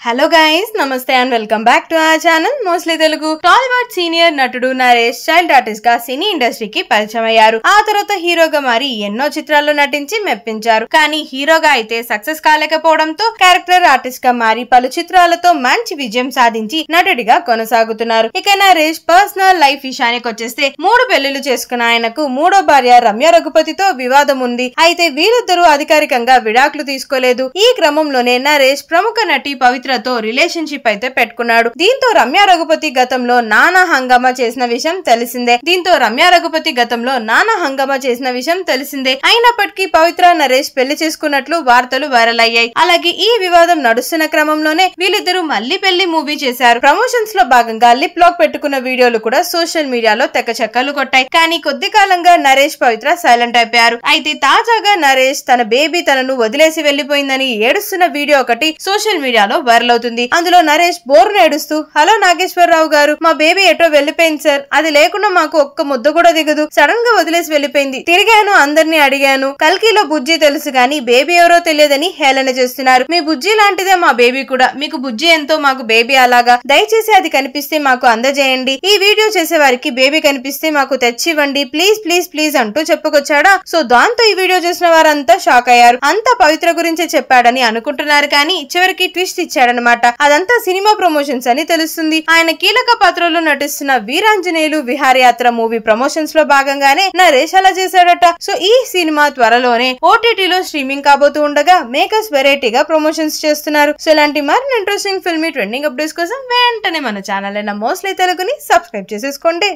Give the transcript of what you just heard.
Hello guys, నమస్తే and welcome back to our channel mostly Telugu. Tollywood senior నటుడు Naresh child artist గా సినీ ఇండస్ట్రీకి పరిచయం అయ్యారు. ఆ తర్వాత హీరోగా మారి ఎన్నో చిత్రాల్లో నటించి మెప్పించారు. కానీ హీరోగా అయితే సక్సెస్ కాలేకపోవడంతో క్యారెక్టర్ ఆర్టిస్ట్ గా మారి పలు చిత్రాలతో మంచి విజయం సాధించి నటుడిగా కొనసాగుతున్నారు. ఇక నరేష్ పర్సనల్ లైఫ్ విషయానికి వచ్చేస్తే 3 పెళ్లిళ్లు చేసుకున్న ఆయనకు 3వ భార్య రమ్య రఘుపతితో వివాదం ఉంది. అయితే వీరిద్దరూ అధికారికంగా విడాకులు తీసుకోలేదు. ఈ క్రమంలోనే నరేష్ ప్రముఖ నటి పవిత్రతో రిలేషన్షిప్ అయితే పెట్టుకున్నాడు. దీంతో రమ్య రఘుపతి గతంలో నానా హంగామా చేసిన విషయం తెలిసిందే. అయినప్పటికీ పవిత్ర నరేష్ పెళ్లి చేసుకున్నట్లు వార్తలు వైరల్ అయ్యాయి. అలాగే ఈ వివాదం నడుస్తున్న క్రమంలోనే వీళ్ళిద్దరూ మళ్లీ పెళ్లి మూవీ చేశారు. ప్రమోషన్స్ లో భాగంగా లిప్ లాక్ పెట్టుకున్న వీడియోలు కూడా సోషల్ మీడియాలో తెక్కచెక్కలు కొట్టాయి. కానీ కొద్ది కాలంగా నరేష్ పవిత్ర సైలెంట్ అయిపోయారు. అయితే తాజాగా నరేష్ తన బేబీ తనను వదిలేసి వెళ్లిపోయిందని ఏడుస్తున్న వీడియో ఒకటి సోషల్ మీడియాలో వైరల్ అవుతుంది. అందులో నరేష్ బోర్ను ఏడుస్తూ, హలో నాగేశ్వరరావు గారు, మా బేబీ ఎటో వెళ్లిపోయింది సార్, అది లేకుండా మాకు ఒక్క ముద్ద కూడా దిగదు, సడన్ గా వదిలేసి వెళ్లిపోయింది, తిరిగాను, అందరినీ అడిగాను, కల్కిలో బుజ్జి తెలుసు గానీ బేబీ ఎవరో తెలియదని హేళన చేస్తున్నారు. మీ బుజ్జి లాంటిదే మా బేబీ కూడా, మీకు బుజ్జి ఎంతో మాకు బేబీ అలాగా, దయచేసి అది కనిపిస్తే మాకు అందజేయండి, ఈ వీడియో చేసే వారికి బేబీ కనిపిస్తే మాకు తెచ్చివ్వండి, ప్లీజ్ ప్లీజ్ ప్లీజ్ అంటూ చెప్పుకొచ్చాడా. సో దాంతో ఈ వీడియో చూసిన వారంతా షాక్ అయ్యారు. అంతా పవిత్ర గురించే చెప్పాడని అనుకుంటున్నారు, కానీ చివరికి ట్విస్ట్ ఇచ్చాడనమాట. అదంతా సినిమా ప్రమోషన్స్ అని తెలుస్తుంది. ఆయన కీలక పాత్రలో నటిస్తున్న వీరాంజనేయులు విహారయాత్ర మూవీ ప్రమోషన్స్ లో భాగంగానే నరేష్ అలా చేశాడట. సో ఈ సినిమా త్వరలోనే ఓటీటీలో స్ట్రీమింగ్ కాబోతూ ఉండగా మేకర్స్ వెరైటీగా ప్రమోషన్స్ చేస్తున్నారు. సో ఇలాంటి మరిన్ని ఇంట్రెస్టింగ్ ఫిల్మీ ట్రెండింగ్ అప్డేట్స్ కోసం వెంటనే మన ఛానల్ అయిన మోస్ట్లీ తెలుగుని సబ్స్క్రైబ్ చేసేసుకోండి.